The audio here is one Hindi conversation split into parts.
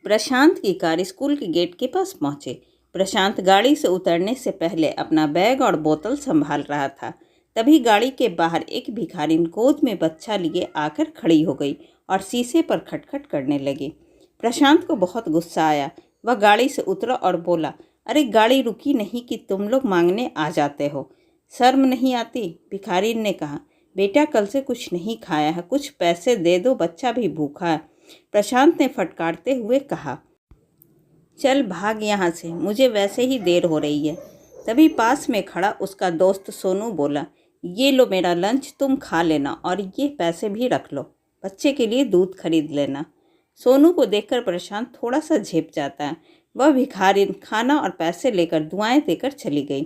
प्रशांत की कार स्कूल के गेट के पास पहुंचे। प्रशांत गाड़ी से उतरने से पहले अपना बैग और बोतल संभाल रहा था। तभी गाड़ी के बाहर एक भिखारिन गोद में बच्चा लिए आकर खड़ी हो गई और शीशे पर खटखट करने लगी। प्रशांत को बहुत गुस्सा आया। वह गाड़ी से उतरा और बोला, अरे गाड़ी रुकी नहीं कि तुम लोग मांगने आ जाते हो? शर्म नहीं आती? भिखारिन ने कहा, बेटा कल से कुछ नहीं खाया है, कुछ पैसे दे दो, बच्चा भी भूखा है। प्रशांत ने फटकारते हुए कहा, चल भाग यहाँ से, मुझे वैसे ही देर हो रही है। तभी पास में खड़ा उसका दोस्त सोनू बोला, ये लो मेरा लंच, तुम खा लेना और ये पैसे भी रख लो, बच्चे के लिए दूध खरीद लेना। सोनू को देखकर प्रशांत थोड़ा सा झेप जाता है। वह भिखारिन खाना और पैसे लेकर दुआएं देकर चली गई।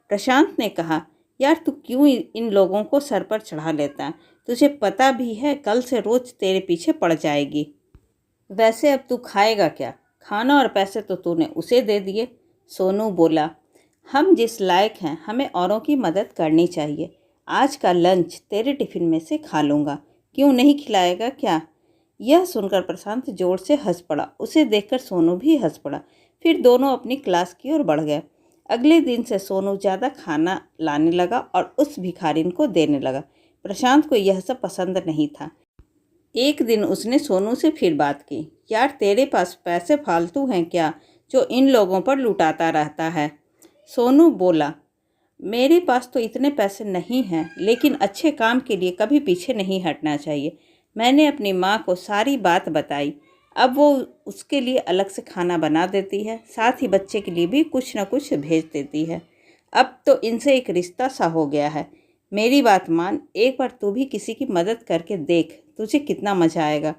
प्रशांत ने कहा, यार तू क्यों इन लोगों को सर पर चढ़ा लेता है? तुझे पता भी है कल से रोज तेरे पीछे पड़ जाएगी। वैसे अब तू खाएगा क्या? खाना और पैसे तो तूने उसे दे दिए। सोनू बोला, हम जिस लायक हैं हमें औरों की मदद करनी चाहिए। आज का लंच तेरे टिफ़िन में से खा लूँगा, क्यों नहीं खिलाएगा क्या? यह सुनकर प्रशांत जोर से हंस पड़ा। उसे देखकर सोनू भी हंस पड़ा। फिर दोनों अपनी क्लास की ओर बढ़ गए। अगले दिन से सोनू ज़्यादा खाना लाने लगा और उस भिखारिन को देने लगा। प्रशांत को यह सब पसंद नहीं था। एक दिन उसने सोनू से फिर बात की, यार तेरे पास पैसे फालतू हैं क्या जो इन लोगों पर लुटाता रहता है? सोनू बोला, मेरे पास तो इतने पैसे नहीं हैं, लेकिन अच्छे काम के लिए कभी पीछे नहीं हटना चाहिए। मैंने अपनी माँ को सारी बात बताई, अब वो उसके लिए अलग से खाना बना देती है, साथ ही बच्चे के लिए भी कुछ न कुछ भेज देती है। अब तो इनसे एक रिश्ता सा हो गया है। मेरी बात मान, एक बार तू भी किसी की मदद करके देख, तुझे कितना मज़ा आएगा।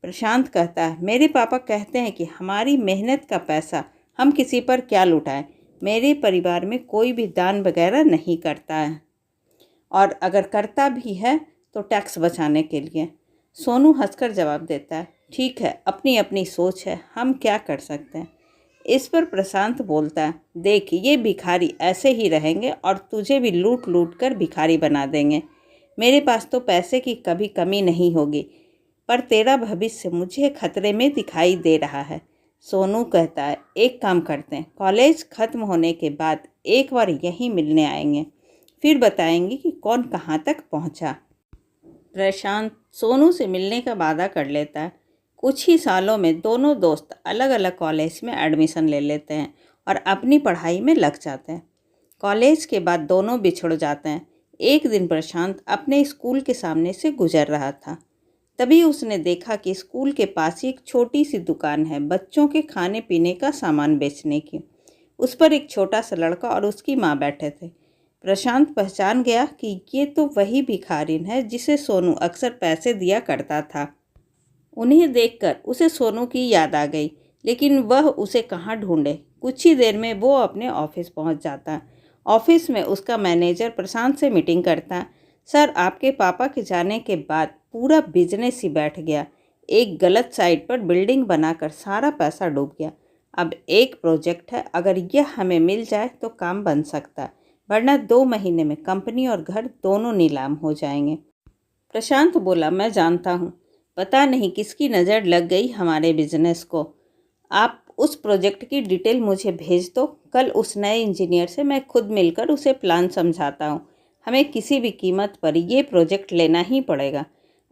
प्रशांत कहता है, मेरे पापा कहते हैं कि हमारी मेहनत का पैसा हम किसी पर क्या लुटाएं। मेरे परिवार में कोई भी दान वगैरह नहीं करता है, और अगर करता भी है तो टैक्स बचाने के लिए। सोनू हंसकर जवाब देता है, ठीक है, अपनी अपनी सोच है, हम क्या कर सकते हैं। इस पर प्रशांत बोलता है, देख ये भिखारी ऐसे ही रहेंगे और तुझे भी लूट लूट कर भिखारी बना देंगे। मेरे पास तो पैसे की कभी कमी नहीं होगी, पर तेरा भविष्य मुझे खतरे में दिखाई दे रहा है। सोनू कहता है, एक काम करते हैं, कॉलेज ख़त्म होने के बाद एक बार यहीं मिलने आएंगे, फिर बताएंगे कि कौन कहाँ तक पहुँचा। प्रशांत सोनू से मिलने का वादा कर लेता है। कुछ ही सालों में दोनों दोस्त अलग अलग कॉलेज में एडमिशन ले लेते हैं और अपनी पढ़ाई में लग जाते हैं। कॉलेज के बाद दोनों बिछड़ जाते हैं। एक दिन प्रशांत अपने स्कूल के सामने से गुजर रहा था। तभी उसने देखा कि स्कूल के पास ही एक छोटी सी दुकान है, बच्चों के खाने पीने का सामान बेचने की। उस पर एक छोटा सा लड़का और उसकी माँ बैठे थे। प्रशांत पहचान गया कि ये तो वही भिखारिन है जिसे सोनू अक्सर पैसे दिया करता था। उन्हें देखकर उसे सोनू की याद आ गई, लेकिन वह उसे कहाँ ढूंढे। कुछ ही देर में वो अपने ऑफिस पहुंच जाता है। ऑफिस में उसका मैनेजर प्रशांत से मीटिंग करता है। सर, आपके पापा के जाने के बाद पूरा बिजनेस ही बैठ गया। एक गलत साइट पर बिल्डिंग बनाकर सारा पैसा डूब गया। अब एक प्रोजेक्ट है, अगर यह हमें मिल जाए तो काम बन सकता है, वरना 2 महीने में कंपनी और घर दोनों नीलाम हो जाएंगे। प्रशांत बोला, मैं जानता हूँ, पता नहीं किसकी नज़र लग गई हमारे बिजनेस को। आप उस प्रोजेक्ट की डिटेल मुझे भेज दो। कल उस नए इंजीनियर से मैं खुद मिलकर उसे प्लान समझाता हूँ। हमें किसी भी कीमत पर ये प्रोजेक्ट लेना ही पड़ेगा।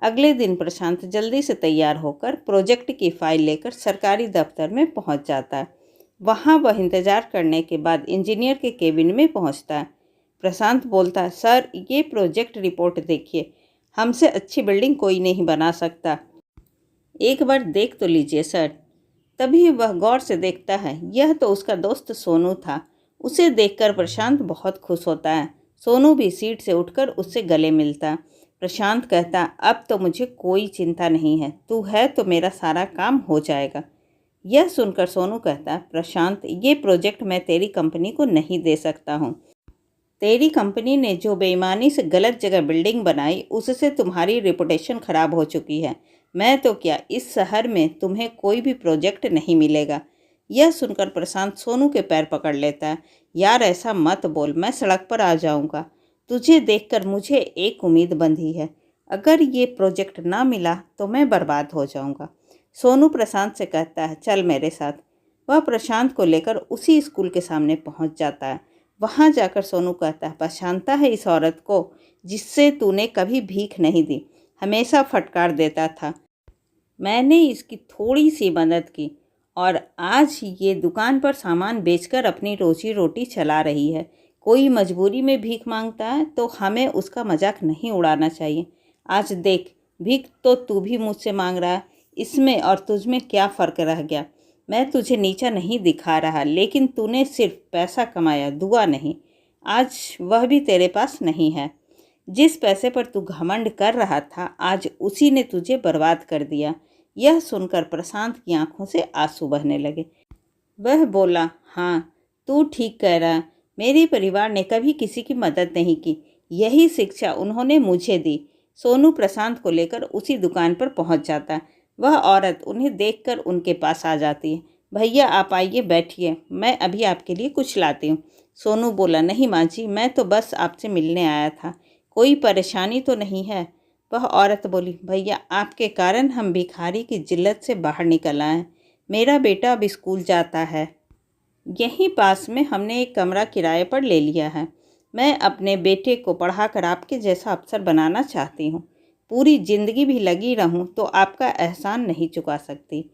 अगले दिन प्रशांत जल्दी से तैयार होकर प्रोजेक्ट की फाइल लेकर सरकारी दफ्तर में पहुँच जाता है। वहाँ वह इंतज़ार करने के बाद इंजीनियर के केबिन में पहुँचता है। प्रशांत बोलता है, सर ये प्रोजेक्ट रिपोर्ट देखिए, हमसे अच्छी बिल्डिंग कोई नहीं बना सकता, एक बार देख तो लीजिए सर। तभी वह गौर से देखता है, यह तो उसका दोस्त सोनू था। उसे देखकर प्रशांत बहुत खुश होता है। सोनू भी सीट से उठकर उससे गले मिलता। प्रशांत कहता, अब तो मुझे कोई चिंता नहीं है, तू है तो मेरा सारा काम हो जाएगा। यह सुनकर सोनू कहता, प्रशांत ये प्रोजेक्ट मैं तेरी कंपनी को नहीं दे सकता हूँ। तेरी कंपनी ने जो बेईमानी से गलत जगह बिल्डिंग बनाई, उससे तुम्हारी रेपुटेशन खराब हो चुकी है। मैं तो क्या, इस शहर में तुम्हें कोई भी प्रोजेक्ट नहीं मिलेगा। यह सुनकर प्रशांत सोनू के पैर पकड़ लेता है। यार ऐसा मत बोल, मैं सड़क पर आ जाऊंगा। तुझे देखकर मुझे एक उम्मीद बंधी है, अगर ये प्रोजेक्ट ना मिला तो मैं बर्बाद हो जाऊंगा। सोनू प्रशांत से कहता है, चल मेरे साथ। वह प्रशांत को लेकर उसी स्कूल के सामने पहुंच जाता है। वहां जाकर सोनू कहता है, पहचानता है इस औरत को जिससे तूने कभी भीख नहीं दी, हमेशा फटकार देता था। मैंने इसकी थोड़ी सी मदद की और आज ये दुकान पर सामान बेचकर अपनी रोजी रोटी चला रही है। कोई मजबूरी में भीख मांगता है तो हमें उसका मजाक नहीं उड़ाना चाहिए। आज देख, भीख तो तू भी मुझसे मांग रहा है, इसमें और तुझ में क्या फ़र्क रह गया। मैं तुझे नीचा नहीं दिखा रहा, लेकिन तूने सिर्फ पैसा कमाया, दुआ नहीं। आज वह भी तेरे पास नहीं है। जिस पैसे पर तू घमंड कर रहा था, आज उसी ने तुझे बर्बाद कर दिया। यह सुनकर प्रशांत की आंखों से आंसू बहने लगे। वह बोला, हाँ, तू ठीक कह रहा है। मेरे परिवार ने कभी किसी की मदद नहीं की, यही शिक्षा उन्होंने मुझे दी। सोनू प्रशांत को लेकर उसी दुकान पर पहुंच जाता है। वह औरत उन्हें देखकर उनके पास आ जाती है। भैया आप आइए, बैठिए, मैं अभी आपके लिए कुछ लाती हूँ। सोनू बोला, नहीं माँ जी, मैं तो बस आपसे मिलने आया था, कोई परेशानी तो नहीं है। वह औरत बोली, भैया आपके कारण हम भिखारी की जिल्लत से बाहर निकल आए हैं। मेरा बेटा अब स्कूल जाता है, यहीं पास में हमने एक कमरा किराए पर ले लिया है। मैं अपने बेटे को पढ़ाकर आपके जैसा अफसर बनाना चाहती हूँ। पूरी ज़िंदगी भी लगी रहूँ तो आपका एहसान नहीं चुका सकती।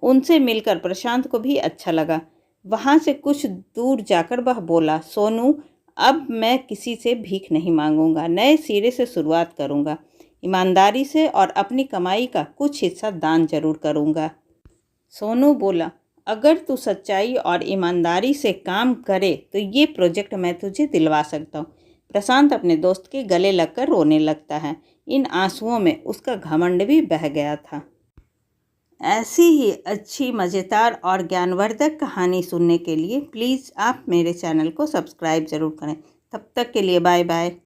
उनसे मिलकर प्रशांत को भी अच्छा लगा। वहाँ से कुछ दूर जाकर वह बोला, सोनू, अब मैं किसी से भीख नहीं मांगूंगा, नए सिरे से शुरुआत करूँगा, ईमानदारी से, और अपनी कमाई का कुछ हिस्सा दान जरूर करूँगा। सोनू बोला, अगर तू सच्चाई और ईमानदारी से काम करे तो ये प्रोजेक्ट मैं तुझे दिलवा सकता हूँ। प्रशांत अपने दोस्त के गले लगकर रोने लगता है। इन आंसुओं में उसका घमंड भी बह गया था। ऐसी ही अच्छी, मज़ेदार और ज्ञानवर्धक कहानी सुनने के लिए प्लीज़ आप मेरे चैनल को सब्सक्राइब ज़रूर करें। तब तक के लिए बाय बाय।